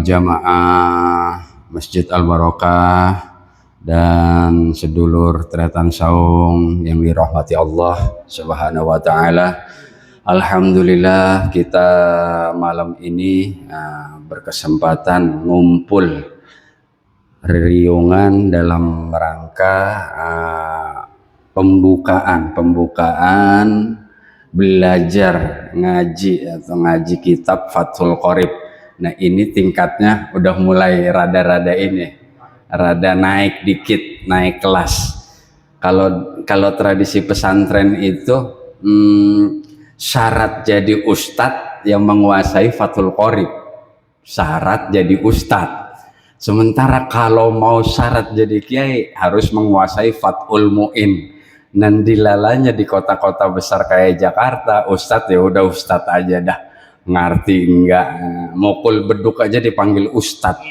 jamaah Masjid Al-Barokah dan sedulur Tretan Saung yang dirahmati Allah Subhanahu wa taala. Alhamdulillah kita malam ini berkesempatan ngumpul riungan dalam rangka pembukaan belajar ngaji kitab Fathul Qorib. Nah ini tingkatnya udah mulai rada naik dikit, naik kelas. Kalau tradisi pesantren itu syarat jadi ustadz yang menguasai Fathul Qorib, syarat jadi ustadz. Sementara kalau mau syarat jadi kiai harus menguasai Fathul Mu'in. Nandilalanya di kota-kota besar kayak Jakarta, ustadz ya udah ustadz aja dah, ngerti enggak, mukul beduk aja dipanggil ustadz.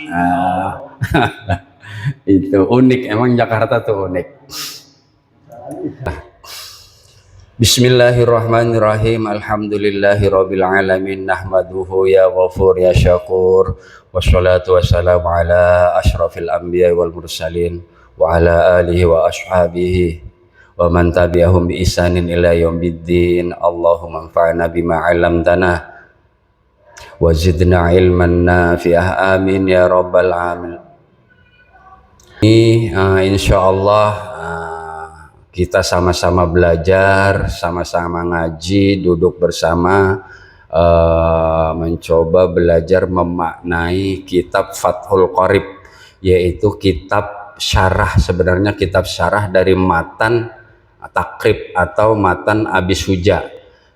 Itu unik, emang Jakarta tuh unik. Bismillahirrahmanirrahim. Alhamdulillahirabbil alamin, nahmaduhu ya ghafur ya syakur, wassalatu wassalamu ala asyrafil anbiya wal mursalin wa ala alihi wa ashabihi wa man tabi'ahum bi ihsanin ila yaumiddin. Allahumma anfa'na bima 'allamtana wa zidna ilman nafi'ah, amin ya rabbal alamin. Insyaallah kita sama-sama belajar, sama-sama ngaji, duduk bersama, mencoba belajar memaknai kitab Fathul Qorib, yaitu kitab syarah, sebenarnya kitab syarah dari matan Takrib atau matan Abi Suja.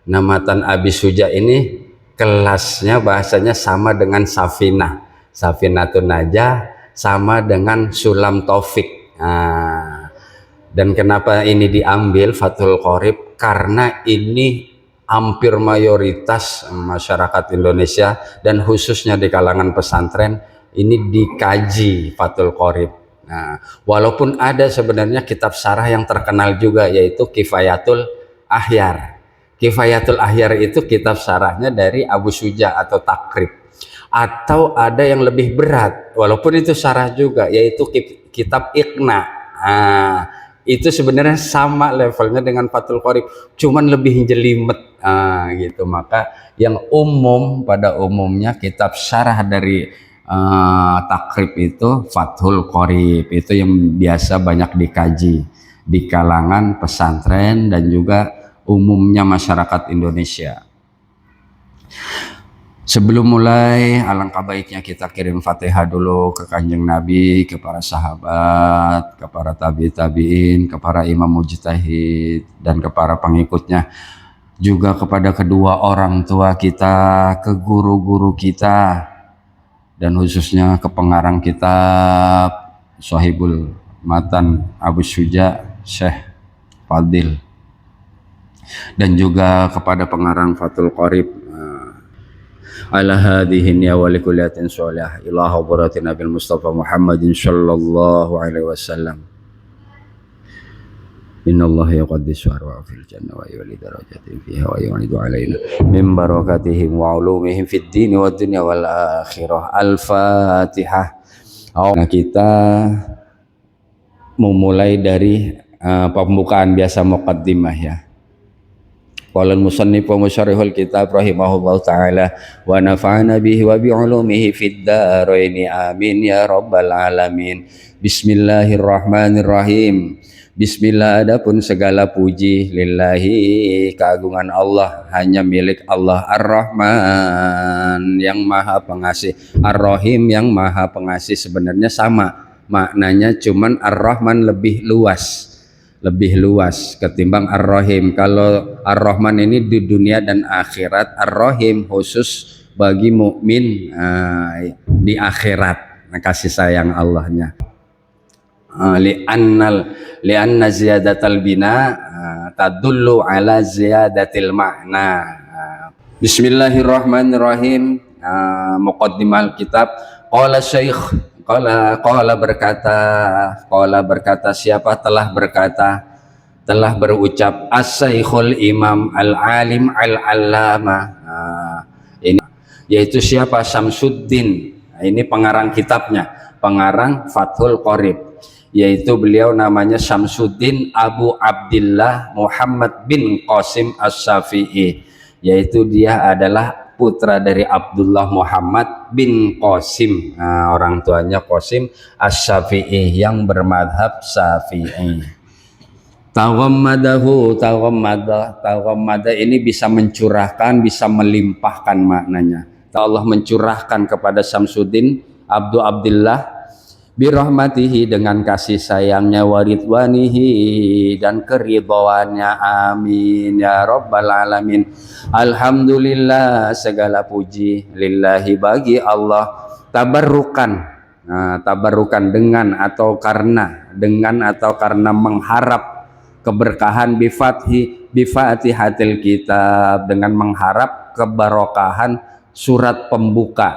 Nah, matan Abi Suja ini kelasnya bahasanya sama dengan Safinah, Safinatun Najah, sama dengan Sulam Taufik. Dan kenapa ini diambil Fathul Qorib? Karena ini hampir mayoritas masyarakat Indonesia dan khususnya di kalangan pesantren ini dikaji Fathul Qorib. Nah, walaupun ada sebenarnya kitab syarah yang terkenal juga, yaitu Kifayatul Ahyar. Kifayatul Ahyar itu kitab syarahnya dari Abu Suja atau Takrib. Atau ada yang lebih berat, walaupun itu syarah juga, yaitu kitab Iqna. Itu sebenarnya sama levelnya dengan Fathul Qorib, cuman lebih jelimet gitu. Maka yang umum, pada umumnya kitab syarah dari Takrib itu Fathul Qorib, itu yang biasa banyak dikaji di kalangan pesantren dan juga umumnya masyarakat Indonesia. Sebelum mulai, alangkah baiknya kita kirim Fatihah dulu ke Kanjeng Nabi, ke para sahabat, ke para tabi'in, ke para imam mujtahid, dan ke para pengikutnya. Juga kepada kedua orang tua kita, ke guru-guru kita, dan khususnya ke pengarang kitab Shahibul Matan Abu Suja, Syekh Fadil. Dan juga kepada pengarang Fathul Qorib, ala hadhihi niyya wa likulliyatin sholih ila hadratin Nabil Mustafa Muhammadin sallallahu alaihi wasallam. Innallaha yaqaddisu arwa fil jannah wa yuli darajatin fiha wa yu'idu alaina min barakatihim wa ulumihim fid din wa dunya wal akhirah. Al-Fatihah. Nah, kita memulai dari pembukaan biasa, muqaddimah ya. Qala al-musannif wa musyarrihul kitab rahimahullahu taala wa nafa'ana bihi wa bi ulumihi fid dharain, amin ya rabbal alamin. Bismillahirrahmanirrahim. Bismillah, adapun segala puji lillahi, keagungan Allah, hanya milik Allah. Ar-Rahman, yang maha pengasih, Ar-Rahim, yang maha pengasih. Sebenarnya sama maknanya, cuman Ar-Rahman lebih luas ketimbang Ar-Rahim. Kalau Ar-Rahman ini di dunia dan akhirat, Ar-Rahim khusus bagi mukmin di akhirat, kasih sayang Allahnya. Li'anna ziyadatal bina tadullu ala ziyadatil makna. Bismillahirrahmanirrahim. Muqaddimah kitab. Qala syekh, qala berkata siapa telah berucap as-syekhul imam al-alim al-allama, ini yaitu siapa? Syamsuddin Ini pengarang kitabnya, pengarang Fathul Qorib, yaitu beliau namanya Syamsuddin Abu Abdillah Muhammad bin Qasim Asy-Syafi'i, yaitu dia adalah putra dari Abdullah Muhammad bin Qasim, orang tuanya Qasim Asy-Syafi'i yang bermadhab Syafi'i. Taghammada ini bisa mencurahkan, bisa melimpahkan maknanya. Allah mencurahkan kepada Syamsuddin Abu Abdillah birahmatihi dengan kasih sayangnya, waridwanihi dan keridhaannya, amin ya rabbal alamin. Alhamdulillah, segala puji lillahi bagi Allah, tabarrukan, tabarrukan dengan atau karena mengharap keberkahan bifatihatil kitab, dengan mengharap keberkahan surat pembuka,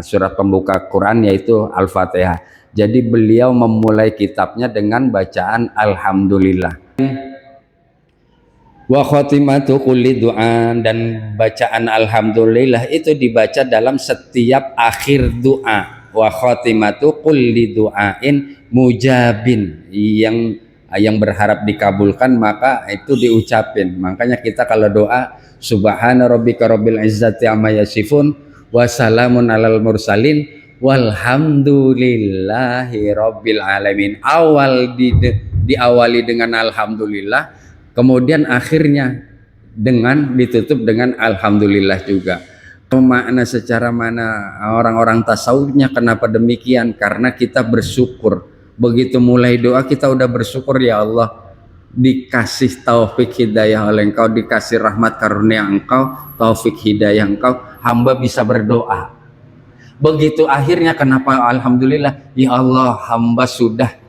surat pembuka Quran yaitu Al-Fatihah. Jadi beliau memulai kitabnya dengan bacaan alhamdulillah. Wa khatimatu kulli du'an, dan bacaan alhamdulillah itu dibaca dalam setiap akhir doa. Wa khatimatu kulli du'ain mujabin, yang berharap dikabulkan maka itu diucapin. Makanya kita kalau doa subhana rabbika rabbil izzati amma yasifun wa salamun alal mursalin walhamdulillahi rabbil alamin. Awal diawali dengan alhamdulillah, kemudian akhirnya ditutup dengan alhamdulillah juga. Makna secara mana orang-orang tasawufnya kenapa demikian? Karena kita bersyukur. Begitu mulai doa kita udah bersyukur, ya Allah dikasih taufik hidayah oleh Engkau, dikasih rahmat karunia Engkau, taufik hidayah Engkau, hamba bisa berdoa. Begitu akhirnya kenapa alhamdulillah, ya Allah hamba sudah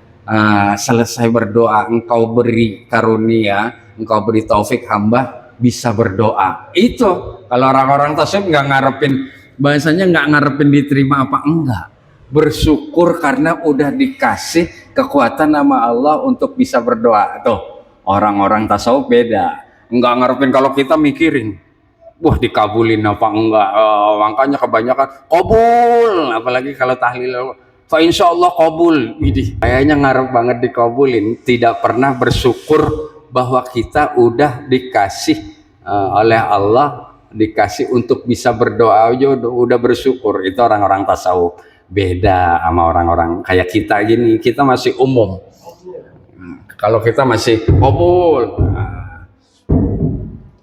selesai berdoa, Engkau beri karunia, Engkau beri taufik, hamba bisa berdoa. Itu kalau orang-orang tasawuf nggak ngarepin, bahasanya nggak ngarepin diterima apa enggak, bersyukur karena udah dikasih kekuatan nama Allah untuk bisa berdoa. Tuh orang-orang tasawuf beda, nggak ngarepin. Kalau kita mikirin wah dikabulin apa enggak, makanya kebanyakan kabul, apalagi kalau tahlil fa insyaallah kabul, kayaknya ngarep banget dikabulin, tidak pernah bersyukur bahwa kita udah dikasih oleh Allah, dikasih untuk bisa berdoa aja udah bersyukur. Itu orang-orang tasawuf. Beda sama orang-orang kayak kita gini, kita masih umum. Kalau kita masih kabul,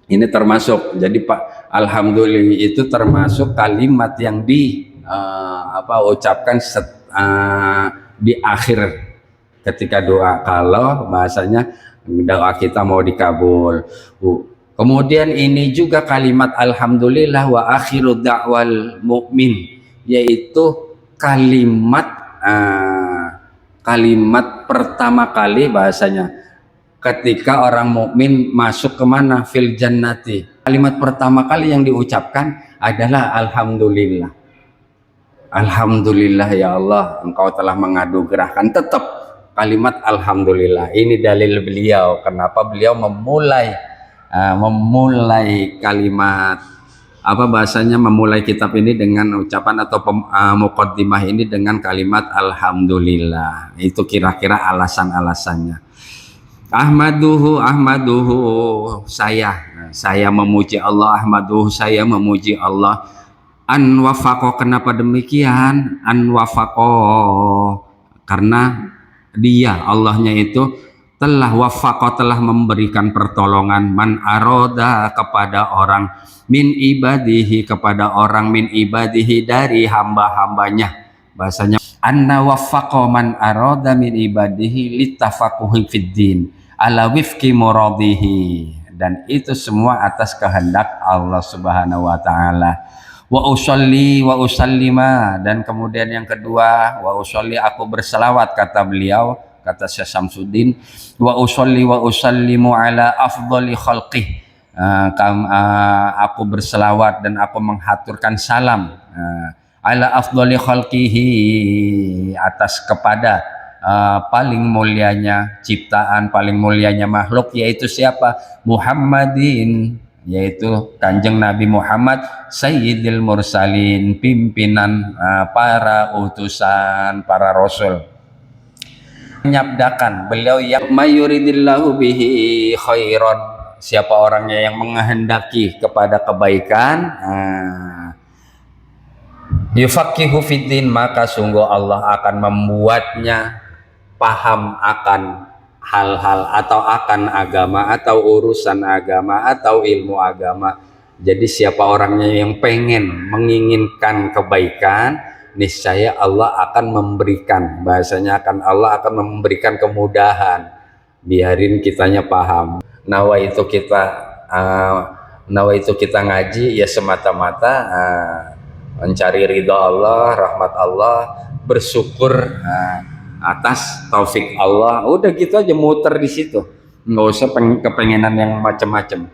ini termasuk. Jadi Pak, alhamdulillah itu termasuk kalimat yang ucapkan di akhir ketika doa, kalau bahasanya doa kita mau dikabul. Kemudian ini juga kalimat alhamdulillah wa akhiru da'wal mu'min, yaitu kalimat pertama kali bahasanya ketika orang mukmin masuk kemana, fil jannati. Kalimat pertama kali yang diucapkan adalah alhamdulillah. Alhamdulillah ya Allah, Engkau telah menganugerahkan. Tetap kalimat alhamdulillah. Ini dalil beliau kenapa beliau memulai kalimat memulai kitab ini dengan ucapan atau muqaddimah ini dengan kalimat alhamdulillah. Itu kira-kira alasan-alasannya. Ahmaduhu, saya memuji Allah. Ahmaduhu, saya memuji Allah. An wafaqo, kenapa demikian? An wafaqo, karena dia, Allahnya itu telah wafaqo, telah memberikan pertolongan, man aroda, kepada orang, min ibadihi, kepada orang, min ibadihi, dari hamba-hambanya. Bahasanya anna wafaqo man aroda min ibadihi litafaquhi fid din ala wifqi muradihi, dan itu semua atas kehendak Allah Subhanahu wa taala. Wa usolli wa usallima, dan kemudian yang kedua, wa usolli, aku berselawat, kata beliau, kata Syekh Syamsuddin, wa usolli wa usallimu ala afdhali khalqih, aku berselawat dan aku menghaturkan salam ala afdhali khalqihi, atas kepada paling mulianya ciptaan, paling mulianya makhluk, yaitu siapa? Muhammadin, yaitu Kanjeng Nabi Muhammad Sayyidil Mursalin, pimpinan para utusan, para rasul. Menyabdakan beliau yang mayuridillahu bihi khairan, siapa orangnya yang menghendaki kepada kebaikan, yufaqihu fiddin, maka sungguh Allah akan membuatnya paham akan hal-hal atau akan agama atau urusan agama atau ilmu agama. Jadi siapa orangnya yang pengen menginginkan kebaikan, niscaya Allah akan memberikan, bahasanya Allah akan memberikan kemudahan, biarin kitanya paham. Nawa itu kita ngaji ya semata-mata mencari ridha Allah, rahmat Allah, bersyukur atas taufik Allah. Udah gitu aja, muter di situ, nggak usah kepengenan yang macam-macam.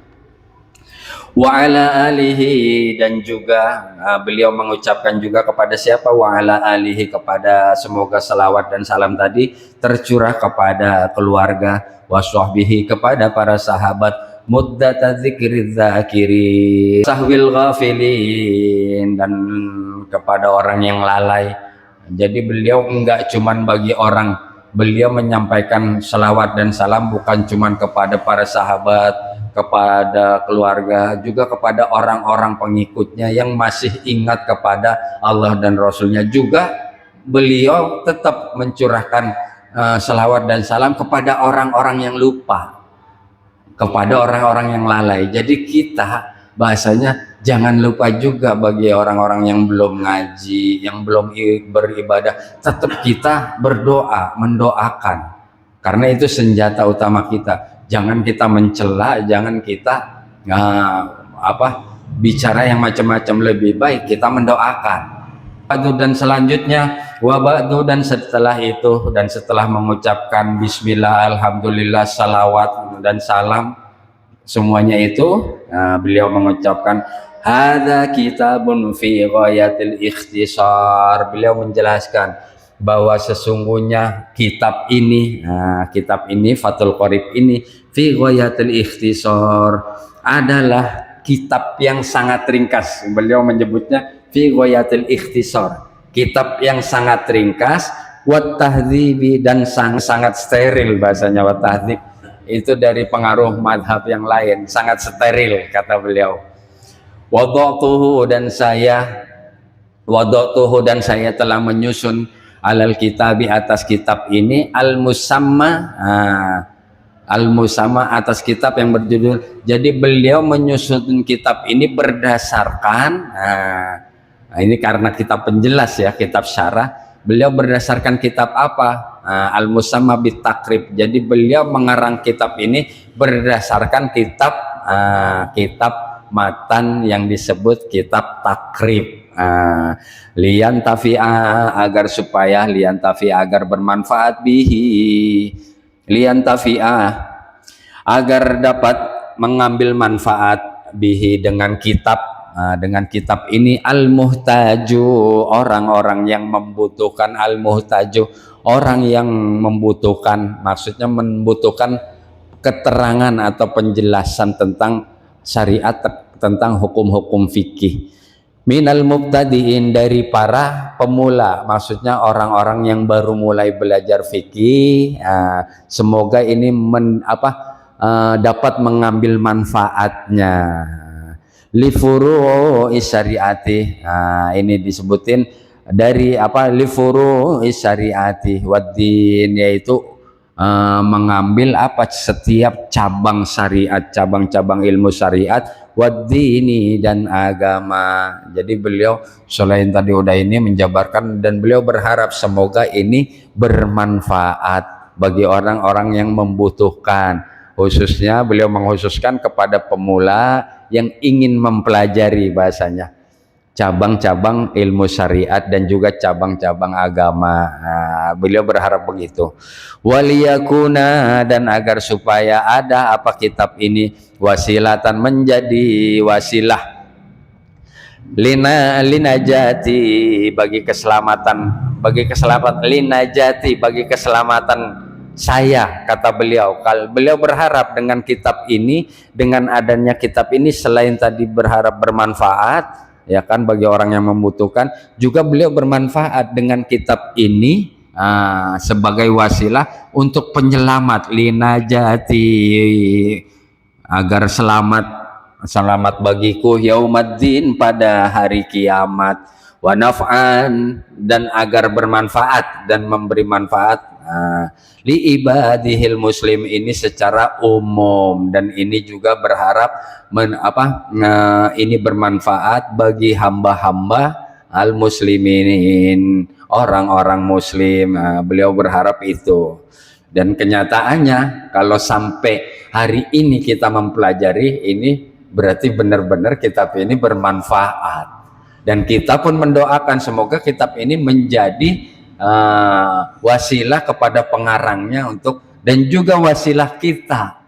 Wa ala alihi, dan juga beliau mengucapkan juga kepada siapa, wa ala alihi, kepada semoga salawat dan salam tadi tercurah kepada keluarga, wa sahbihi, kepada para sahabat, muddata dzikri dzakiri, sahwil ghafilin, dan kepada orang yang lalai. Jadi beliau enggak cuman bagi orang, beliau menyampaikan salawat dan salam bukan cuman kepada para sahabat, kepada keluarga, juga kepada orang-orang pengikutnya yang masih ingat kepada Allah dan Rasulnya. Juga beliau tetap mencurahkan salawat dan salam kepada orang-orang yang lupa, kepada orang-orang yang lalai. Jadi kita bahasanya jangan lupa juga bagi orang-orang yang belum ngaji, yang belum beribadah, tetap kita berdoa, mendoakan, karena itu senjata utama kita. Jangan kita mencela, jangan kita bicara yang macam-macam, lebih baik kita mendoakan. Dan selanjutnya wabadu, dan setelah itu, dan setelah mengucapkan bismillah, alhamdulillah, salawat dan salam semuanya itu, beliau mengucapkan hadza kitabun fi ghayatil ikhtisar. Beliau menjelaskan bahwa sesungguhnya kitab ini Fathul Qorib ini fi ghayatil ikhtisar, adalah kitab yang sangat ringkas. Beliau menyebutnya fi ghayatil ikhtisar, kitab yang sangat ringkas, wat tahdzibi, dan sangat steril. Bahasanya wat tahdzib itu dari pengaruh madhab yang lain, sangat steril, kata beliau. Wada'tuhu, dan saya telah menyusun alal kitabi, atas kitab ini, al-musamma, atas kitab yang berjudul. Jadi beliau menyusun kitab ini berdasarkan, ini karena kitab penjelas ya, kitab syarah, beliau berdasarkan kitab apa? Al-musamma bit takrib. Jadi beliau mengarang kitab ini berdasarkan kitab matan yang disebut kitab takrib. Lian tafi'a, agar supaya lian tafi'a, agar bermanfaat, bihi, lian tafi'a, agar dapat mengambil manfaat, bihi, dengan kitab ini, al-muhtaju, orang-orang yang membutuhkan, al-muhtaju, orang yang membutuhkan, maksudnya membutuhkan keterangan atau penjelasan tentang syariat, tentang hukum-hukum fikih. Minal mubtadiin, dari para pemula, maksudnya orang-orang yang baru mulai belajar fikih. Semoga ini dapat mengambil manfaatnya. Li furu'i syariati, ini disebutin dari li furu'i syariati waddin, yaitu mengambil setiap cabang syariat, cabang-cabang ilmu syariat, waddini, dan agama. Jadi beliau selain tadi udah ini menjabarkan, dan beliau berharap semoga ini bermanfaat bagi orang-orang yang membutuhkan. Khususnya beliau mengkhususkan kepada pemula yang ingin mempelajari, bahasanya cabang-cabang ilmu syariat dan juga cabang-cabang agama. Beliau berharap begitu. Waliyakuna, dan agar supaya ada kitab ini wasilatan, menjadi wasilah, linajati, bagi keselamatan, linajati, bagi keselamatan saya, kata beliau. Beliau berharap dengan kitab ini, dengan adanya kitab ini, selain tadi berharap bermanfaat, ya kan, bagi orang yang membutuhkan, juga beliau bermanfaat dengan kitab ini sebagai wasilah untuk penyelamat, linajati, agar selamat bagiku yaumaddin, pada hari kiamat, wa naf'an, dan agar bermanfaat dan memberi manfaat li ibadihil muslim, ini secara umum, dan ini juga berharap ini bermanfaat bagi hamba-hamba al muslimin, orang-orang muslim. Beliau berharap itu. Dan kenyataannya kalau sampai hari ini kita mempelajari ini, berarti benar-benar kitab ini bermanfaat. Dan kita pun mendoakan semoga kitab ini menjadi wasilah kepada pengarangnya untuk, dan juga wasilah kita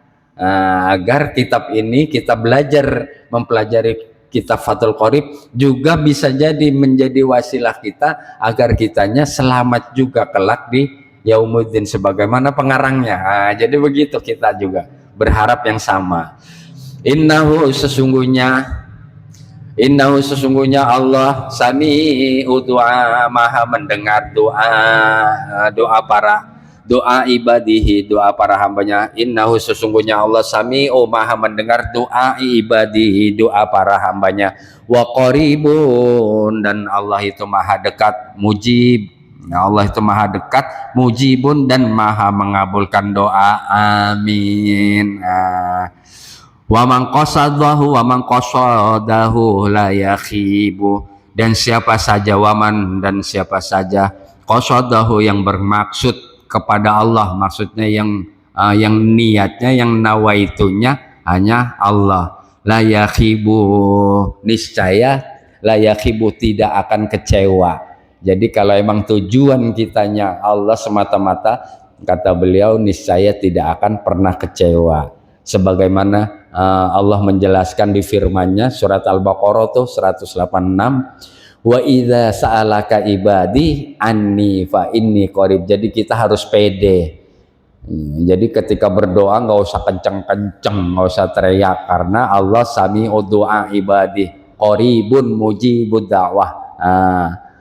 agar kitab ini, kita belajar mempelajari kitab Fathul Qorib juga bisa jadi menjadi wasilah kita agar kitanya selamat juga kelak di Yaumuddin sebagaimana pengarangnya. Jadi begitu, kita juga berharap yang sama. Innahu sesungguhnya Allah sami'u du'a, maha mendengar doa ibadihi, doa para hambanya. Innahu sesungguhnya Allah sami'u, maha mendengar doa ibadihi, doa para hambanya. Wa qaribun, dan Allah itu maha dekat, mujib. Allah itu maha dekat, mujibun, dan maha mengabulkan doa. Amin. Wa man qasadahu la yakhibu, dan siapa saja dan siapa saja qasadahu, yang bermaksud kepada Allah, maksudnya yang niatnya, yang nawaitunya hanya Allah, la yakhibu, niscaya la yakhibu, tidak akan kecewa. Jadi kalau emang tujuan kitanya Allah semata-mata, kata beliau, niscaya tidak akan pernah kecewa. Sebagaimana Allah menjelaskan di firman-Nya surat Al-Baqarah tuh 186, wa idza sa'alaka ibadi anni fa inni qarib. Jadi kita harus pede. Jadi ketika berdoa nggak usah kenceng-kenceng, nggak usah teriak, karena Allah sami'u du'a ibadi qaribun mujibud da'wah.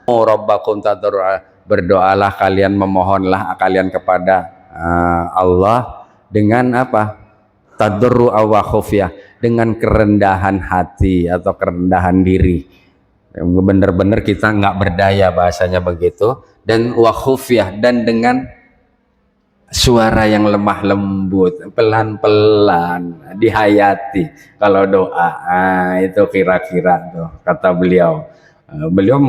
Rabbakum tadarru'a, berdoalah kalian, memohonlah kalian kepada Allah dengan apa? Tadarru'a wa khufyah, dengan kerendahan hati atau kerendahan diri. Benar-benar kita nggak berdaya, bahasanya begitu. Dan wa khufyah, dan dengan suara yang lemah lembut, pelan-pelan, dihayati kalau doa. Itu kira-kira tuh kata beliau. Beliau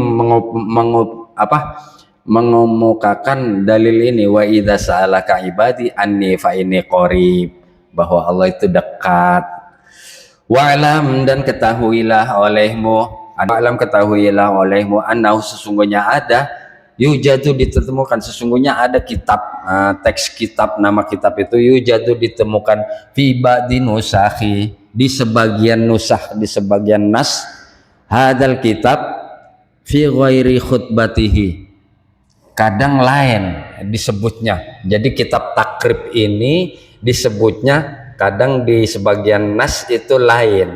mengemukakan dalil ini, wa idza sa'alaka ibadi anni fa inni qarib, bahwa Allah itu dekat. Wa'lam, dan ketahuilah olehmu annahu, sesungguhnya ada, yujadu, ditemukan, sesungguhnya ada kitab, teks kitab, nama kitab itu yujadu, ditemukan, fi ba'di nusakhi, di sebagian nusakh, di sebagian nas, hadal kitab fi ghairi khutbatihi, kadang lain disebutnya. Jadi kitab takrib ini disebutnya kadang di sebagian nas itu lain.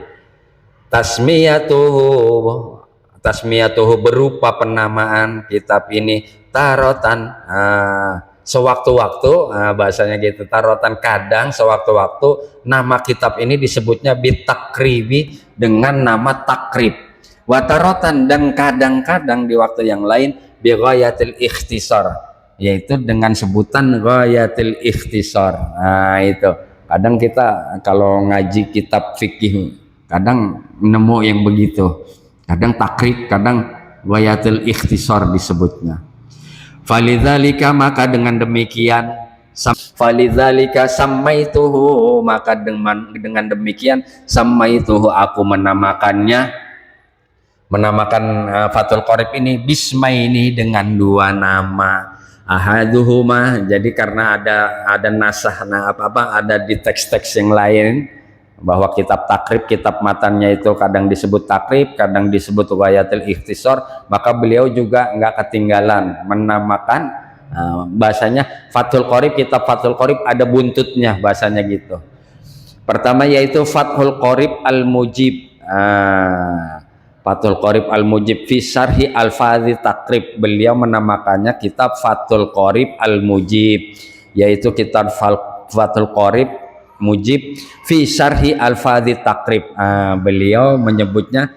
Tasmiyatuhu berupa penamaan kitab ini tarotan, sewaktu-waktu, bahasanya gitu, tarotan, kadang, sewaktu-waktu nama kitab ini disebutnya bitakribi, dengan nama takrib. Watarotan, dan kadang-kadang di waktu yang lain bi ghayatil ikhtisar, yaitu dengan sebutan ghayatil ikhtisar. Itu kadang kita kalau ngaji kitab fikih kadang nemu yang begitu, kadang takrib, kadang ghayatil ikhtisar disebutnya. Falidzalika, maka dengan demikian, falidzalika samaituhu, maka dengan demikian samaituhu, aku menamakan Fathul Qorib ini bismaini, dengan dua nama. Ahaduhuma, jadi karena ada nasah, ada di teks-teks yang lain bahwa kitab takrib, kitab matannya itu kadang disebut takrib, kadang disebut ghayatul ikhtisar, maka beliau juga nggak ketinggalan menamakan Bahasanya Fathul Qorib, kitab Fathul Qorib ada buntutnya bahasanya gitu. Pertama yaitu Fathul Qorib Al-Mujib. Fathul Qorib Al-Mujib fi syarhi Al-Fadhi Takrib. Beliau menamakannya kitab Fathul Qorib Al-Mujib, yaitu kitab Fathul Qorib Mujib fi syarhi Al-Fadhi Takrib. Beliau menyebutnya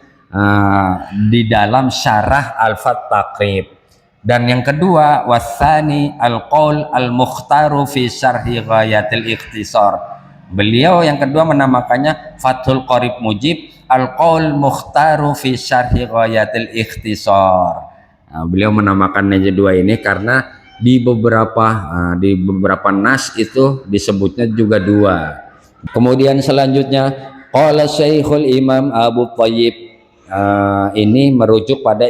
di dalam syarah Al-Fadhi Takrib. Dan yang kedua wasani Al-Qaul Al-Mukhtaru fi syarhi Ghayatil Ikhtisar. Beliau yang kedua menamakannya Fathul Qorib Mujib Al-Qaul Mukhtaru fi syarhi Ghayatil Ikhtisar. Beliau menamakannya dua ini karena di beberapa nas itu disebutnya juga dua. Kemudian selanjutnya qala Syekhul Imam Abu Thayyib, ini merujuk pada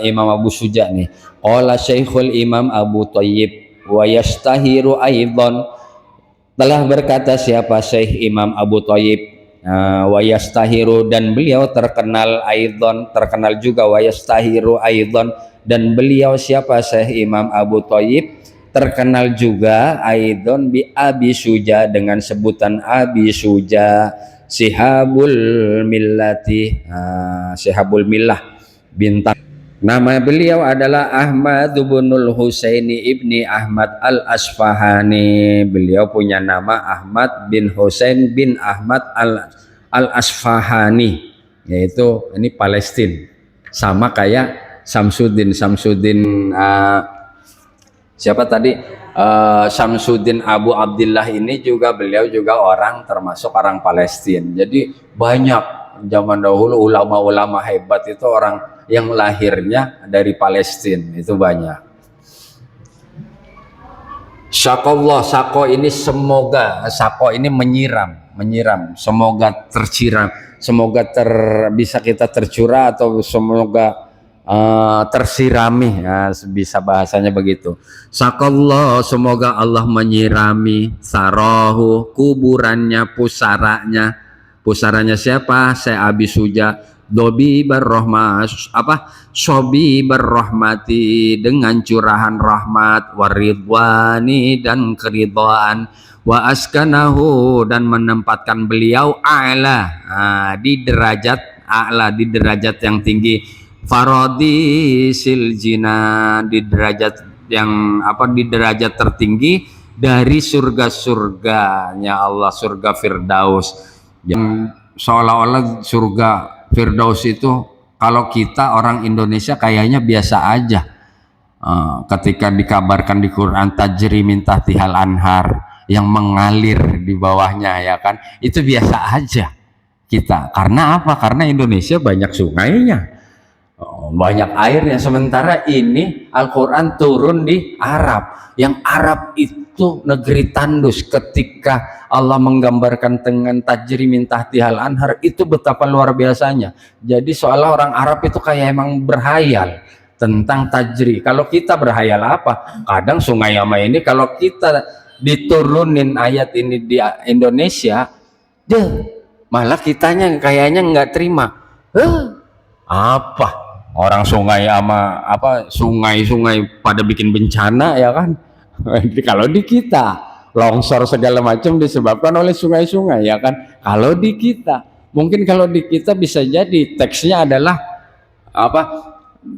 Imam Abu Suja nih. Qala Syekhul Imam Abu Thayyib wa yastahiru aidan, telah berkata siapa Syekh Imam Abu Thayyib, wa yastahiru, dan beliau terkenal aidan, terkenal juga wa yastahiru aidan, dan beliau siapa Syekh Imam Abu Thayyib terkenal juga aidan bi Abi Suja, dengan sebutan Abi Suja Sihabul Millati, Sihabul Millah bintang. Nama beliau adalah Ahmad binul Husaini ibni Ahmad al-Asfahani. Beliau punya nama Ahmad bin Husain bin Ahmad al-Asfahani, yaitu ini Palestina, sama kayak Samsuddin siapa tadi, Samsuddin Abu Abdillah ini juga beliau juga orang termasuk orang Palestina. Jadi banyak zaman dahulu ulama-ulama hebat itu orang yang lahirnya dari Palestina, itu banyak. Syakallah, sako ini semoga, sako ini menyiram, semoga tersiram, semoga bisa kita tercurah atau semoga tersirami, ya, bisa bahasanya begitu. Syakallah, semoga Allah menyirami sarahu, kuburannya, pusaranya siapa? Saya Abi Suja Sobi berrahmati, dengan curahan rahmat, waridwani, dan keridhaan, wa askanahu, dan menempatkan beliau di derajat yang tinggi, faradisil jinan, di derajat yang di derajat tertinggi dari surga-surganya Allah, surga Firdaus, yang seolah-olah surga Firdaus itu kalau kita orang Indonesia kayaknya biasa aja. Ketika dikabarkan di Quran tajri min tahtihal anhar, yang mengalir di bawahnya, ya kan, itu biasa aja kita. Karena apa? Karena Indonesia banyak sungainya, banyak airnya. Sementara ini Al-Quran turun di Arab, yang Arab itu negeri tandus. Ketika Allah menggambarkan dengan tajri min tahtihal anhar, itu betapa luar biasanya. Jadi seolah orang Arab itu kayak emang berhayal tentang tajri. Kalau kita berhayal apa? Kadang sungai Yama ini kalau kita diturunin ayat ini di Indonesia, malah kitanya kayaknya nggak terima. Apa? Orang sungai sama sungai-sungai pada bikin bencana, ya kan? Jadi kalau di kita longsor segala macam disebabkan oleh sungai-sungai, ya kan. Kalau di kita, mungkin kalau di kita bisa jadi teksnya adalah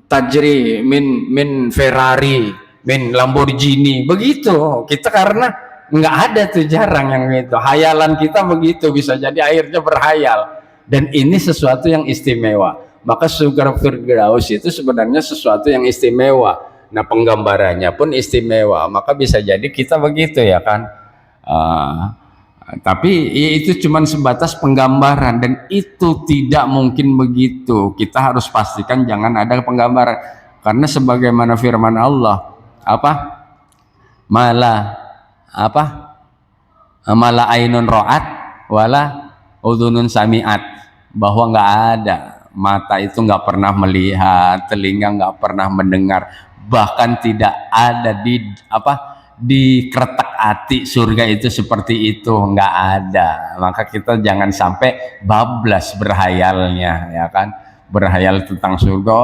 tajri min Ferrari, min Lamborghini, begitu. Kita karena nggak ada tuh, jarang yang gitu. Hayalan kita begitu, bisa jadi akhirnya berhayal. Dan ini sesuatu yang istimewa. Maka surga Firdaus itu sebenarnya sesuatu yang istimewa. Nah, penggambarannya pun istimewa, maka bisa jadi kita begitu, ya kan. Tapi itu cuma sebatas penggambaran, dan itu tidak mungkin begitu. Kita harus pastikan jangan ada penggambaran, karena sebagaimana firman Allah, mala ainun ro'at wala udhunun sami'at, bahwa nggak ada, mata itu nggak pernah melihat, telinga nggak pernah mendengar, bahkan tidak ada di kretek hati surga itu seperti itu, nggak ada. Maka kita jangan sampai bablas berhayalnya, ya kan, berhayal tentang surga.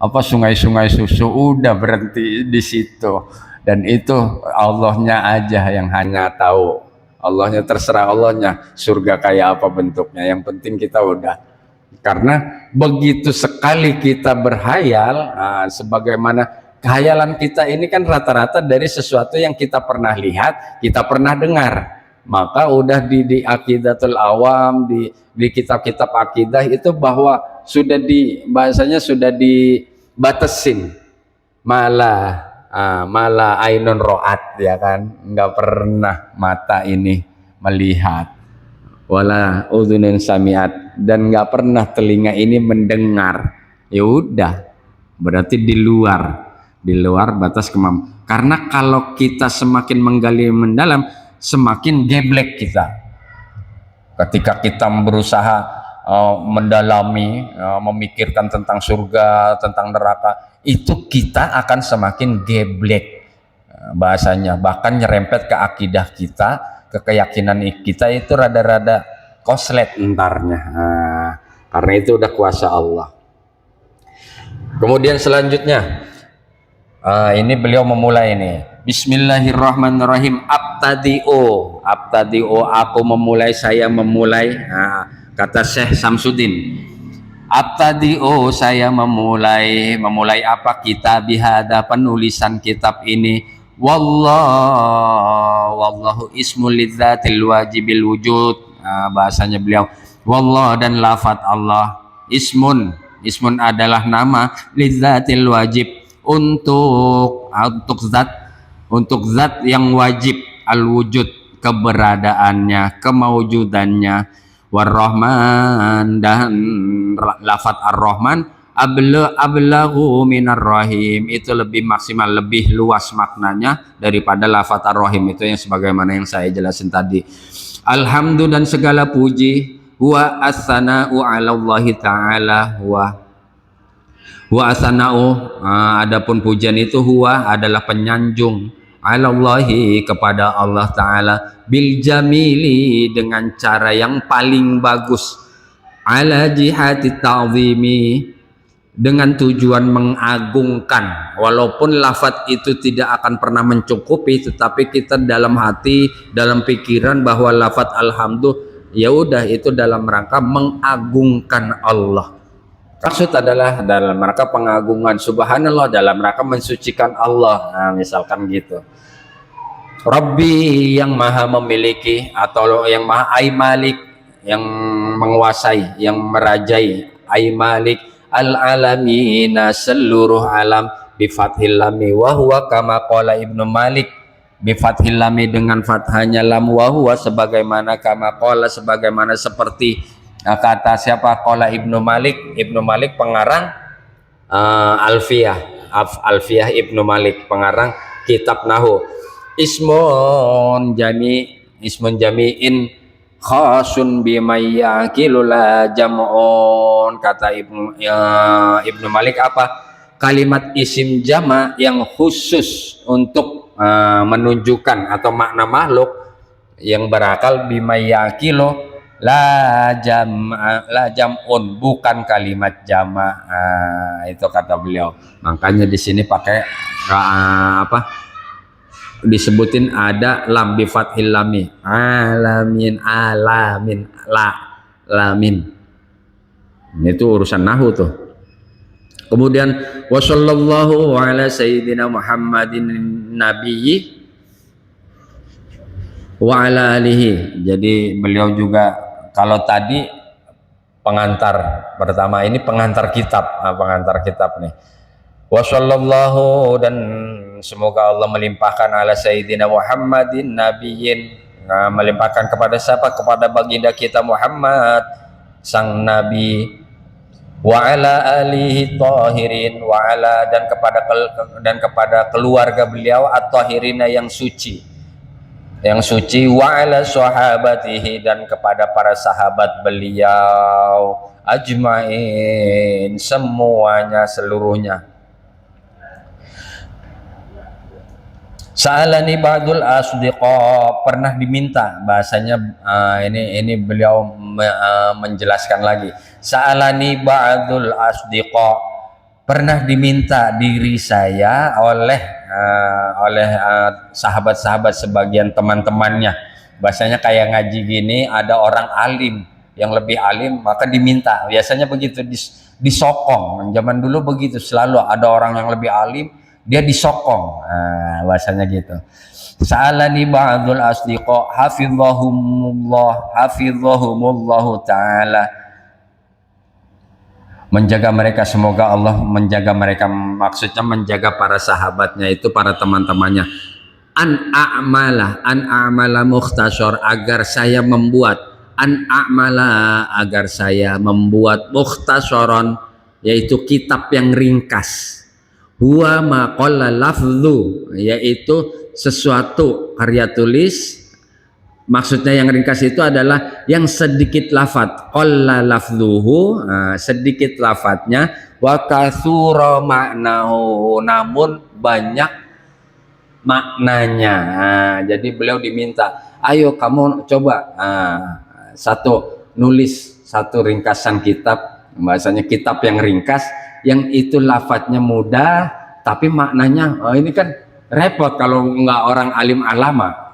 apa sungai-sungai susu, udah berhenti di situ. Dan itu Allahnya aja yang hanya tahu. Allahnya terserah Allahnya surga kayak apa bentuknya. Yang penting kita udah, karena begitu sekali kita berhayal, sebagaimana kehayalan kita ini kan rata-rata dari sesuatu yang kita pernah lihat, kita pernah dengar. Maka udah di Aqidatul Awam, di kitab-kitab akidah itu bahwa sudah bahasanya sudah dibatasin, malah ainun ro'at, ya kan, nggak pernah mata ini melihat, wala udhunun samiat, dan nggak pernah telinga ini mendengar. Ya udah, berarti di luar batas kemampuan. Karena kalau kita semakin menggali mendalam, semakin geblek kita. Ketika kita berusaha mendalami, memikirkan tentang surga, tentang neraka, itu kita akan semakin geblek bahasanya, bahkan nyerempet ke akidah kita, ke keyakinan kita itu rada-rada koslet entarnya. Karena itu udah kuasa Allah. Kemudian selanjutnya, ini beliau memulai ini, Bismillahirrahmanirrahim. Abtadi'u, aku memulai, saya memulai. Kata Syekh Samsudin, Abtadi'u, saya memulai apa? Kitab bihada, penulisan kitab ini. Wallahu ismul lidzatil wajibil wujud. Bahasanya beliau, wallah, dan lafaz Allah, ismun adalah nama, lidzatil wajib, untuk zat yang wajib, al wujud, keberadaannya, kemaujudannya. War-Rahman, dan lafaz Ar-Rahman, ablahu minar rahim, itu lebih maksimal, lebih luas maknanya daripada lafaz Ar-Rahim itu yang sebagaimana yang saya jelasin tadi. Alhamdu, dan segala puji, huwa as-sana'u 'ala Allah taala, huwa as-sana'u, adapun pujian itu huwa adalah penyanjung, 'ala Allahi, kepada Allah taala, bil jamili, dengan cara yang paling bagus, ala jihati ta'zimi, dengan tujuan mengagungkan. Walaupun lafaz itu tidak akan pernah mencukupi, tetapi kita dalam hati, dalam pikiran bahwa lafaz alhamdu, ya udah, itu dalam rangka mengagungkan Allah. Maksud adalah dalam rangka pengagungan, subhanallah, dalam rangka mensucikan Allah. Misalkan gitu. Rabbi, yang maha memiliki, atau yang maha, ay malik, yang menguasai, yang merajai, ay malik, al alamina, seluruh alam, bifathil lami wa huwa, kama qala Ibnu Malik, bifathil lami, dengan fathanya lam, wa huwa, sebagaimana, kama qala, sebagaimana seperti kata siapa? Qala Ibnu Malik pengarang Alfiyah Ibnu Malik, pengarang kitab Nahwu. Ismun jami'in khasun bimayyakilu la jam'un, kata Ibnu Malik apa? Kalimat isim jama yang khusus untuk menunjukkan atau makna makhluk yang berakal, bimayyakilu la jam'un, bukan kalimat jama. Itu kata beliau. Makanya di sini pakai disebutin ada lam, bi fathil lami, alamin lamin. Itu urusan nahwu tuh. Kemudian wasallallahu ala sayyidina Muhammadin nabiyyi wa ala alihi. Jadi beliau juga, kalau tadi pengantar pertama, ini pengantar kitab nih. Wasallallahu, dan semoga Allah melimpahkan ala sayyidina Muhammadin nabiyyin, melimpahkan kepada siapa? Kepada baginda kita Muhammad sang nabi, wa ala alihi tahirin, wa ala, dan kepada keluarga beliau at-tahirina, yang suci, wa ala sahabatihi, dan kepada para sahabat beliau, ajmain, semuanya, seluruhnya. Sa'alani ba'dul asdiqa, pernah diminta, bahasanya ini beliau menjelaskan lagi. Sa'alani ba'dul asdiqa, pernah diminta diri saya oleh sahabat-sahabat sebagian teman-temannya. Bahasanya kayak ngaji gini, ada orang alim yang lebih alim maka diminta. Biasanya begitu, disokong. Zaman dulu begitu, selalu ada orang yang lebih alim, dia disokong. Nah, bahasanya gitu. Sa'alani ba'dul asdiqa hafizahumullahu ta'ala, menjaga mereka, semoga Allah menjaga mereka, maksudnya menjaga para sahabatnya itu, para teman-temannya. An a'mala mukhtasar, agar saya membuat mukhtasaron, yaitu kitab yang ringkas. Huwa ma qalla lafzu, yaitu sesuatu karya tulis. Maksudnya yang ringkas itu adalah yang sedikit lafadz, qalla lafzuhu, sedikit lafadznya, wa katsura maknahu, namun banyak maknanya. Jadi beliau diminta, ayo kamu coba nulis satu ringkasan kitab, bahasanya kitab yang ringkas, yang itu lafadznya mudah tapi maknanya ini kan repot kalau nggak orang alim alama.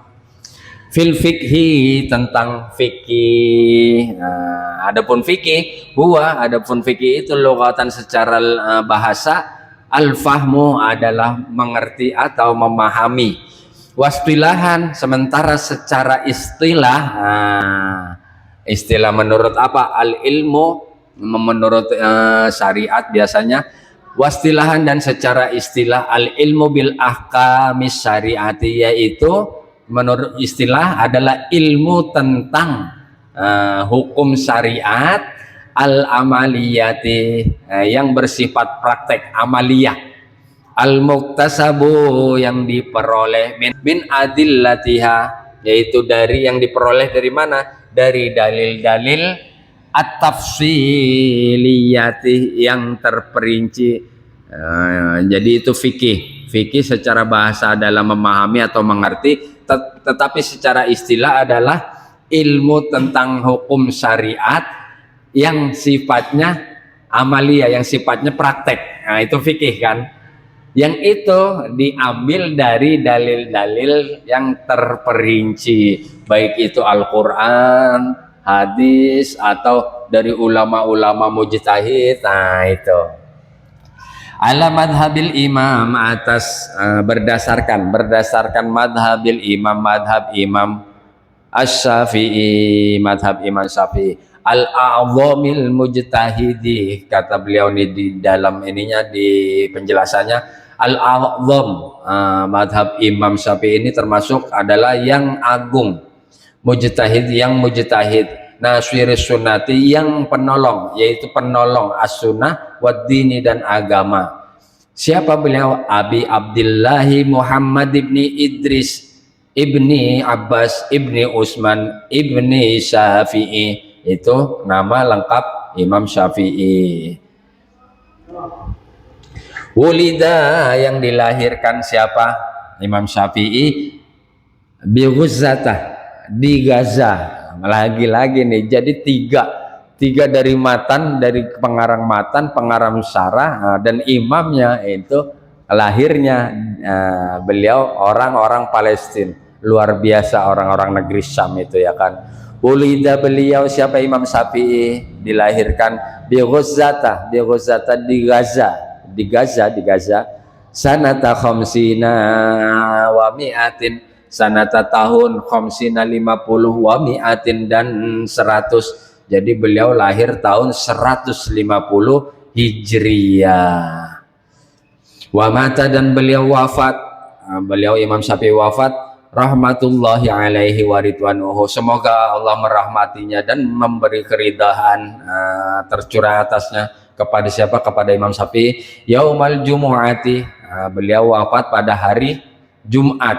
Fil fikhi, tentang fikih. Adapun fikih itu lughatan secara bahasa, al-fahmu adalah mengerti atau memahami. Wastilahan, sementara secara istilah, istilah menurut apa? Al-ilmu, menurut syariat biasanya. Wastilahan, dan secara istilah, al-ilmu bil ahkamis syariati, yaitu menurut istilah adalah ilmu tentang hukum syariat, al-amaliyati, yang bersifat praktek amaliyah, al-muktasabu, yang diperoleh min adillatiha, yaitu dari yang diperoleh dari mana? Dari dalil-dalil at-tafsiliyati, yang terperinci. Jadi itu fikih. Fikih secara bahasa adalah memahami atau mengerti, tetapi secara istilah adalah ilmu tentang hukum syariat yang sifatnya amalia, yang sifatnya praktek. Nah, itu fikih kan, yang itu diambil dari dalil-dalil yang terperinci, baik itu Al-Quran, hadis, atau dari ulama-ulama mujtahid. Nah, itu ala madhabil imam, atas berdasarkan madhabil imam, madhab imam Asy-Syafi'i, madhab imam Syafi'i, al-a'zamil mujtahidi, kata beliau ini di dalam ininya, di penjelasannya, al-a'zam, madhab imam Syafi'i ini termasuk adalah yang agung, mujtahid, yang mujtahid, naswiris sunnati, yang penolong, yaitu penolong as-sunnah wad-dini, dan agama. Siapa beliau? Abi Abdillahi Muhammad ibni Idris ibni Abbas ibni Utsman ibni Syafi'i, itu nama lengkap Imam Syafi'i. Wulida, yang dilahirkan siapa? Imam Syafi'i bi Ghuzzah, di Gaza. Lagi-lagi nih, jadi tiga dari matan, dari pengarang matan, pengarang syarah, dan imamnya itu lahirnya beliau orang-orang Palestina, luar biasa, orang-orang negeri Syam itu ya kan. Ulida, beliau siapa? Imam Syafi'i dilahirkan di Ghuzzah di Gaza, sanata khamsina wa mi'atin, sanata tahun khamsina 50 wa mi'atin, dan 100. Jadi beliau lahir tahun 150 Hijriyah. Wa mata, dan beliau wafat, beliau Imam Syafi'i wafat, rahmatullahi alaihi wa ridwanuhu, semoga Allah merahmatinya dan memberi keridhaan tercurah atasnya. Kepada siapa? Kepada Imam Syafi'i. Yaumal jumu'ati, beliau wafat pada hari Jumat,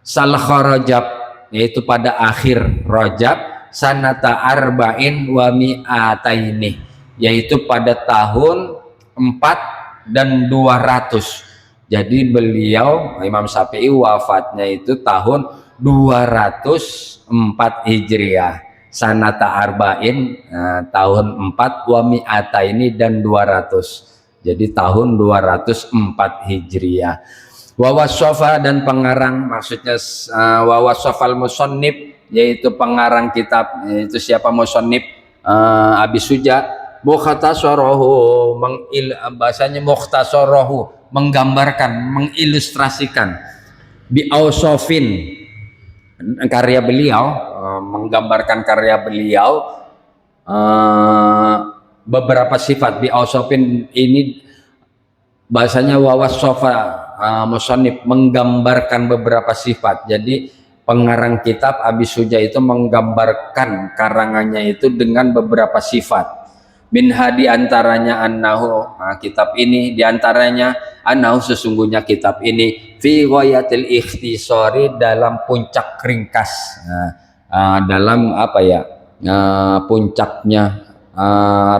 salkha Rajab, yaitu pada akhir Rajab, sanata arba'in wa mi'ataini, yaitu pada tahun 4 dan 200. Jadi beliau Imam Syafi'i wafatnya itu tahun 204 Hijriah, sanata arba'in, tahun 4, wa mi'ataini, dan 200. Jadi tahun 204 Hijriah. Wa wassafa dan pengarang, maksudnya wa wassafal musannif, yaitu pengarang kitab, yaitu siapa musannif, Abi Suja, mukhtasarahu, bahasanya mukhtasarahu, menggambarkan, mengilustrasikan, bi ausofin, karya beliau, menggambarkan karya beliau, beberapa sifat. Bi ausofin ini bahasanya wawasofa, musannif menggambarkan beberapa sifat. Jadi pengarang kitab Abi Suja itu menggambarkan karangannya itu dengan beberapa sifat. Minha diantaranya annahu, kitab ini diantaranya annahu, sesungguhnya kitab ini fi ghayatil ikhtisari, dalam puncak ringkas, dalam apa ya, puncaknya,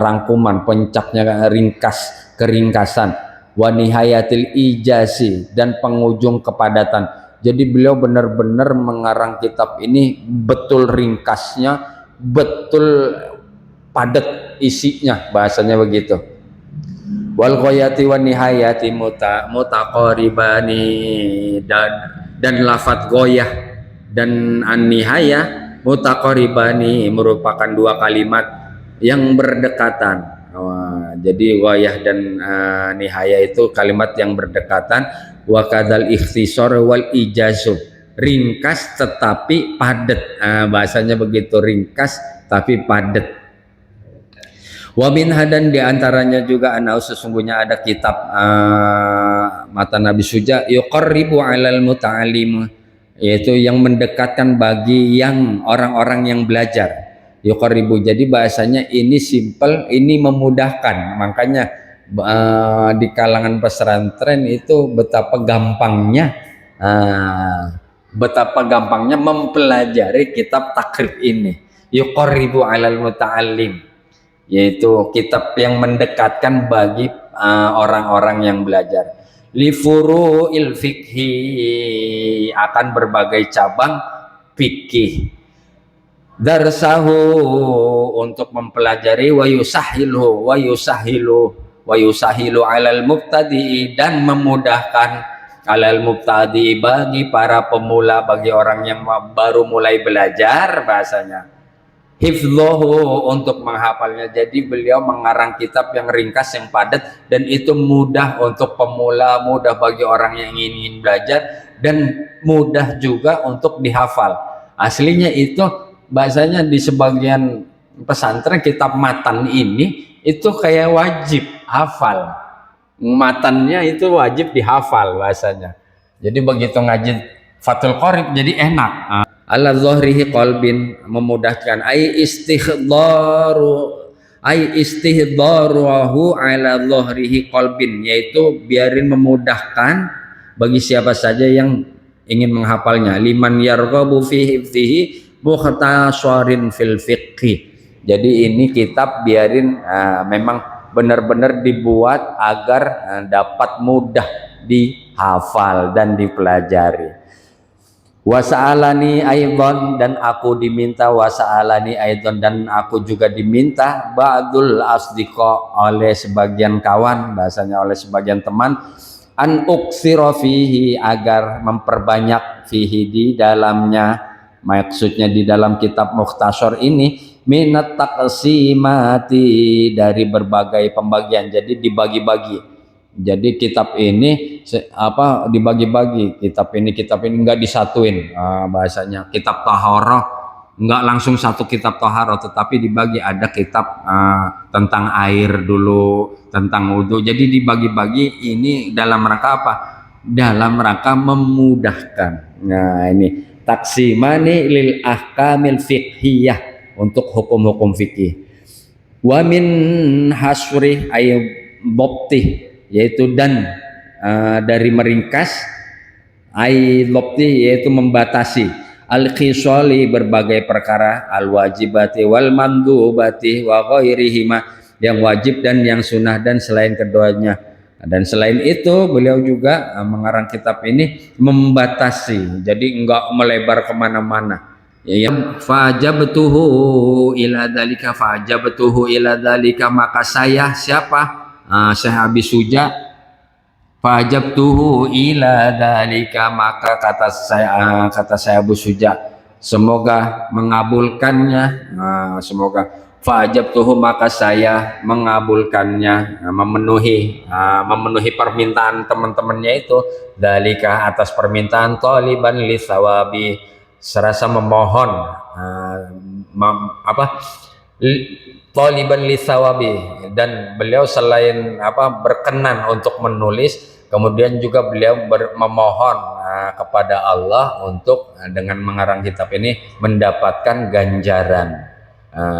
rangkuman, puncaknya ringkas, keringkasan, wa nihayatil ijasi, dan penghujung kepadatan. Jadi beliau benar-benar mengarang kitab ini betul ringkasnya, betul padat isinya, bahasanya begitu. Wal ghayati wa nihayati mutaqaribani, dan lafadz goyah dan an-nihayah mutaqaribani merupakan dua kalimat yang berdekatan. Jadi goyah dan nihaya itu kalimat yang berdekatan. Wa kadzal ikhtisar wal ijazu, ringkas tetapi padat, bahasanya begitu, ringkas tapi padat. Wa minha, dan diantaranya juga anau, sesungguhnya ada kitab matan Nabi Suja, yuqarribu alal muta'allim, yaitu yang mendekatkan bagi yang orang-orang yang belajar. Yuqarribu, jadi bahasanya ini simple, ini memudahkan. Makanya di kalangan pesantren itu betapa gampangnya mempelajari kitab takrib ini. Yuqarribu alal muta'allim, yaitu kitab yang mendekatkan bagi orang-orang yang belajar. Li furu'il fikhi, akan berbagai cabang fikih. Darsahu, untuk mempelajari, wa yusahilu alal mubtadi, dan memudahkan alal mubtadi, bagi para pemula, bagi orang yang baru mulai belajar, bahasanya hifdhuhu, untuk menghafalnya. Jadi beliau mengarang kitab yang ringkas, yang padat, dan itu mudah untuk pemula, mudah bagi orang yang ingin belajar, dan mudah juga untuk dihafal. Aslinya itu bahasanya di sebagian pesantren kitab matan ini itu kayak wajib hafal, matannya itu wajib dihafal bahasanya. Jadi begitu ngaji Fathul Qorib jadi enak. Ala dhahrihi qalbin, memudahkan, ai istihdharuhu ala dhahrihi qalbin, yaitu biarin memudahkan bagi siapa saja yang ingin menghafalnya. Liman yarghabu fi hifdhihi mukhtasarin fil fiqhi. Jadi ini kitab biarin memang benar-benar dibuat agar dapat mudah dihafal dan dipelajari. Wasa'alani aidon, dan aku diminta, wasa'alani aidon, dan aku juga diminta, ba'dul asdiqa, oleh sebagian kawan, bahasanya oleh sebagian teman, an uksira fihi, agar memperbanyak fihi, di dalamnya, maksudnya di dalam kitab Mukhtasar ini, minat taqsimati, dari berbagai pembagian. Jadi dibagi-bagi. Jadi kitab ini dibagi-bagi. Kitab ini nggak disatuin, bahasanya kitab taharah nggak langsung satu kitab taharah, tetapi dibagi. Ada kitab tentang air dulu, tentang wudu. Jadi dibagi-bagi. Ini dalam rangka apa? Dalam rangka memudahkan. Nah, ini taksimani lil ahkamil fiqhiyah, untuk hukum-hukum fikih. Wa min hasri ayyubtih, yaitu dan dari meringkas, ayyubtih, yaitu membatasi, al-khisali, berbagai perkara, al-wajibati wal mandubati wa ghairihima, yang wajib dan yang sunnah, dan selain keduanya. Dan selain itu beliau juga mengarang kitab ini membatasi, jadi enggak melebar kemana-mana. Fa'ajabtuhu ila dzalika, maka saya siapa? Syekh Abi Suja, fajabtuhu ila dzalika, maka kata saya Abu Suja, semoga mengabulkannya, semoga fajabtuhu, maka saya mengabulkannya, memenuhi permintaan teman-temannya itu, dzalika, atas permintaan, taliban li thawabi, serasa memohon, taliban li thawabi, dan beliau selain berkenan untuk menulis, kemudian juga beliau memohon kepada Allah untuk dengan mengarang kitab ini mendapatkan ganjaran,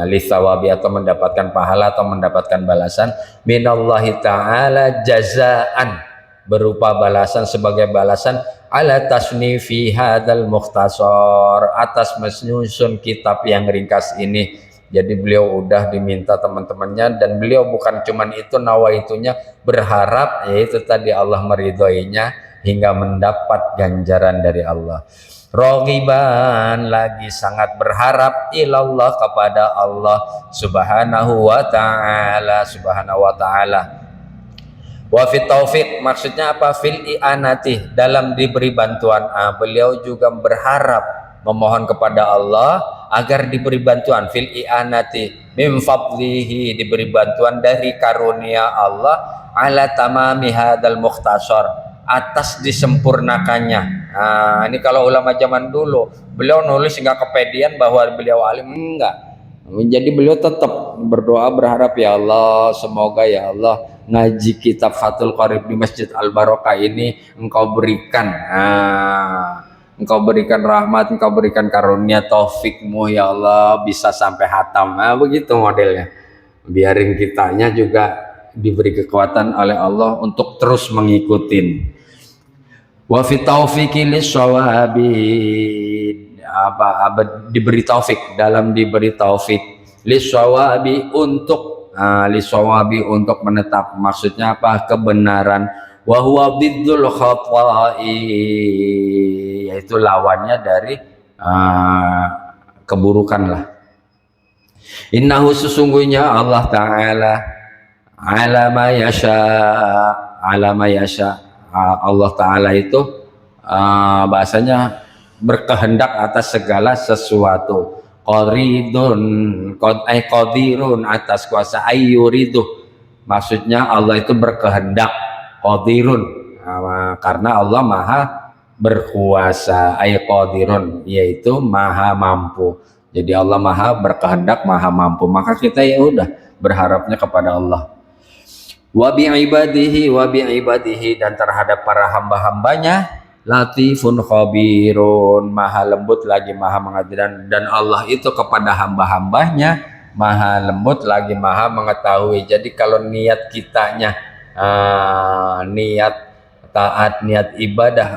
lithawabi, atau mendapatkan pahala atau mendapatkan balasan, minallahi ta'ala jazaan, berupa balasan, sebagai balasan, ala tasnifi hadal mukhtasar, atas menyusun kitab yang ringkas ini. Jadi beliau udah diminta teman-temannya, dan beliau bukan cuman itu nawaitunya, berharap yaitu tadi Allah meridhoinya hingga mendapat ganjaran dari Allah. Raghiban, lagi sangat berharap, ilallah, kepada Allah subhanahu wa ta'ala. Wa fit taufiq, maksudnya apa? Fil i'anati, dalam diberi bantuan. Beliau juga berharap, memohon kepada Allah agar diberi bantuan, fil i'anati min fadlihi, diberi bantuan dari karunia Allah, ala tamami hadal mukhtasar, atas disempurnakannya. Ini kalau ulama zaman dulu, beliau nulis nggak kepedean bahwa beliau alim, enggak. Jadi beliau tetap berdoa, berharap, ya Allah, semoga ya Allah ngaji kitab Fathul Qorib di Masjid Al Barokah ini engkau berikan, engkau berikan rahmat, engkau berikan karunia taufikmu ya Allah, bisa sampai hatam. Begitu modelnya, biarin kitanya juga diberi kekuatan oleh Allah untuk terus mengikutin. Wa fi taufiqi lishawabi, diberi taufik, dalam diberi taufik, lishawabi, untuk lishawabi, untuk menetap, maksudnya apa? Kebenaran. Wa huwa diddul khata'i, yaitu lawannya dari keburukan lah. Innahu, sesungguhnya Allah Ta'ala, alama yasha, Allah Ta'ala itu bahasanya berkehendak atas segala sesuatu. Qadirun, atas kuasa, ayyuridu, maksudnya Allah itu berkehendak, qadirun, karena Allah maha berkuasa, qadirun, yaitu maha mampu. Jadi Allah maha berkehendak, maha mampu, maka kita ya udah berharapnya kepada Allah. Wa bi'ibadihi, dan terhadap para hamba-hambanya, latifun khabirun, maha lembut lagi maha mengetahui. Dan Allah itu kepada hamba-hambanya maha lembut lagi maha mengetahui. Jadi kalau niat kitanya niat taat, niat ibadah,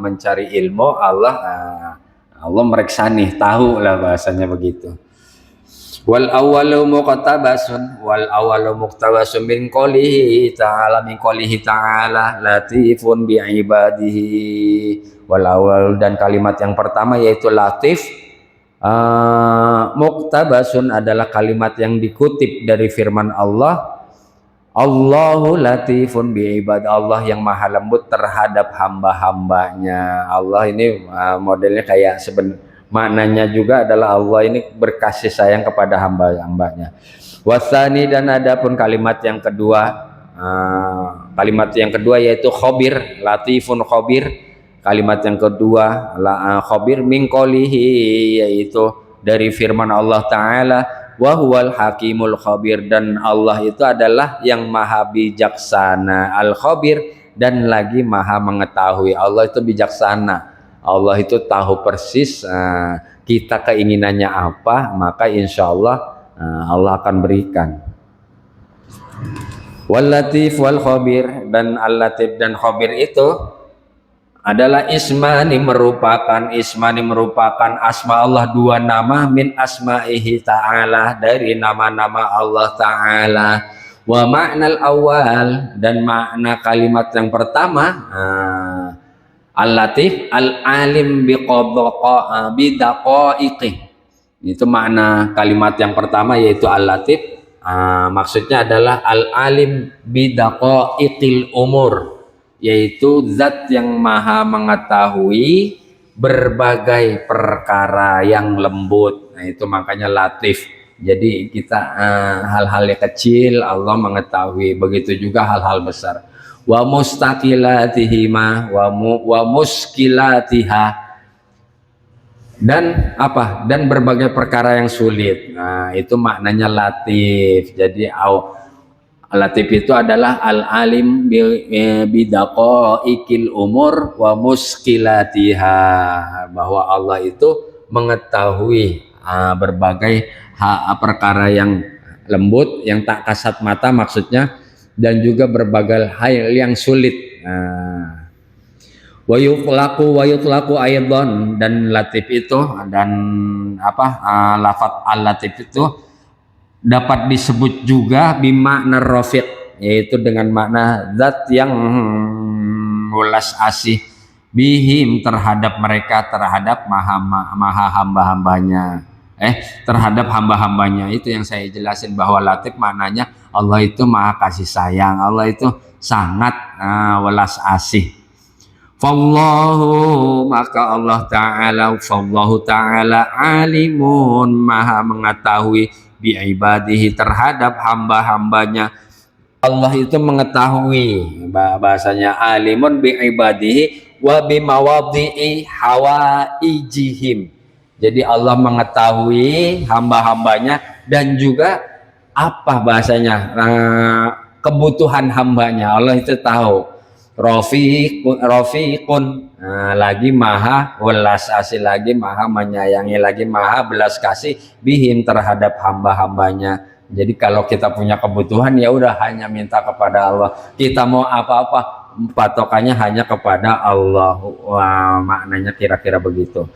mencari ilmu, Allah meriksa nih, tahu lah bahasanya begitu. Wal awwalu muqtabasun, min qoulihi ta'ala, latifun bi ibadihi. Wal awwal, dan kalimat yang pertama yaitu latif, muqtabasun adalah kalimat yang dikutip dari firman Allah, Allahu latifun bi ibad, Allah yang maha lembut terhadap hamba-hambanya. Allah ini modelnya kayak maknanya juga adalah Allah ini berkasih sayang kepada hamba-hambanya. Wasani, dan adapun kalimat yang kedua, yaitu khabir, latifun khabir. Kalimat yang kedua khabir min qoulihi, yaitu dari firman Allah Ta'ala, wa huwal hakimul khabir, dan Allah itu adalah yang maha bijaksana, al khabir, dan lagi maha mengetahui. Allah itu bijaksana, Allah itu tahu persis kita keinginannya apa, maka insya Allah Allah akan berikan. Wal latif wal khabir, dan al latif dan khabir itu adalah ismani, merupakan asma Allah, dua nama, min asma'ihi ta'ala, dari nama-nama Allah Ta'ala. Wa ma'nal awal, dan makna kalimat yang pertama, al-latif al-alim bidaqaiqi, itu makna kalimat yang pertama, yaitu al-latif Maksudnya adalah al-alim bidaqaiqil umur, yaitu zat yang maha mengetahui berbagai perkara yang lembut. Nah itu makanya latif. Jadi kita hal-hal yang kecil Allah mengetahui, begitu juga hal-hal besar. Wa mustaqilatihima wa muskilatiha, dan apa, dan berbagai perkara yang sulit. Nah itu maknanya latif. Jadi latif itu adalah al-alim bidaqaiqil umur wa muskilatiha, bahwa Allah itu mengetahui berbagai perkara yang lembut, yang tak kasat mata maksudnya, dan juga berbagai hal yang sulit. Wa yutlaqu aidan, dan latif itu, dan lafaz al-latif itu dapat disebut juga bimakna rafiq, yaitu dengan makna zat yang welas asih bihim, terhadap mereka, terhadap maha hamba-hambanya, terhadap hamba-hambanya. Itu yang saya jelasin, bahwa latif maknanya Allah itu maha kasih sayang, Allah itu sangat welas asih. Fallahu, maka Allah Ta'ala, fallahu Ta'ala alimun, maha mengetahui bi'ibadihi, terhadap hamba-hambanya. Allah itu mengetahui, bahasanya alimun bi'ibadihi wa bimawadhi'i hawaijihim. Jadi Allah mengetahui hamba-hambanya, dan juga apa bahasanya, kebutuhan hambanya Allah itu tahu. Rafiqun, lagi maha welas asih, lagi maha menyayangi, lagi maha belas kasih bihim, terhadap hamba-hambanya. Jadi kalau kita punya kebutuhan, ya udah hanya minta kepada Allah. Kita mau apa-apa, patokannya hanya kepada Allah. Wah, maknanya kira-kira begitu.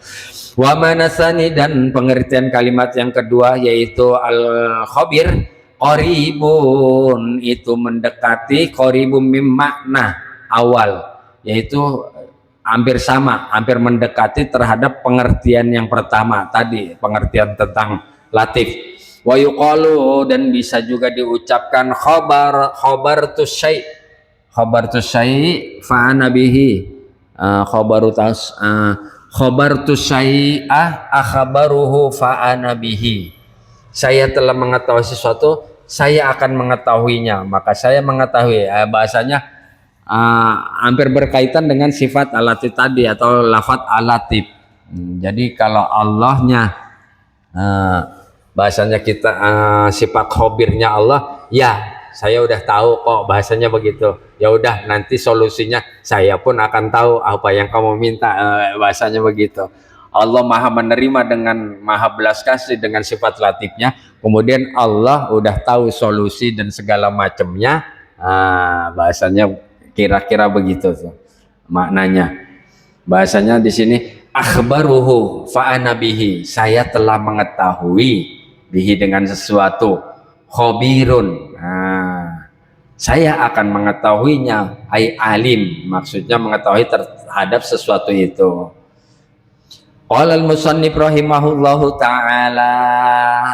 Wa manasani, dan pengertian kalimat yang kedua, yaitu al-khabir, qaribun, itu mendekati, qaribun mim makna awal, yaitu hampir sama, hampir mendekati terhadap pengertian yang pertama tadi, pengertian tentang latif. Wa yuqalu, dan bisa juga diucapkan khabar tu syai' fa ana bihi, khabar tu syai'ah akhbaruhu fa ana bihi. Saya telah mengetahui sesuatu, saya akan mengetahuinya, maka saya mengetahui. Bahasanya hampir berkaitan dengan sifat al-latif tadi, atau lafaz al-latif. Jadi kalau Allahnya bahasanya kita sifat khabirnya Allah, ya saya udah tahu kok, bahasanya begitu. Ya udah, nanti solusinya saya pun akan tahu apa yang kamu minta, bahasanya begitu. Allah maha menerima dengan maha belas kasih dengan sifat latifnya, kemudian Allah udah tahu solusi dan segala macamnya. Bahasanya kira-kira begitu tuh maknanya. Bahasanya di sini akhbaruhu fa ana bihi, saya telah mengetahui, bihi dengan sesuatu, khabirun, saya akan mengetahuinya, ai alim, maksudnya mengetahui terhadap sesuatu itu. Qala al-musannif rahimahullahu ta'ala.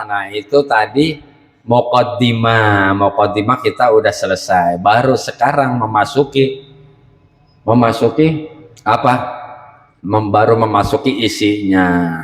Nah itu tadi Muqaddimah kita udah selesai, baru sekarang memasuki apa? Baru memasuki isinya.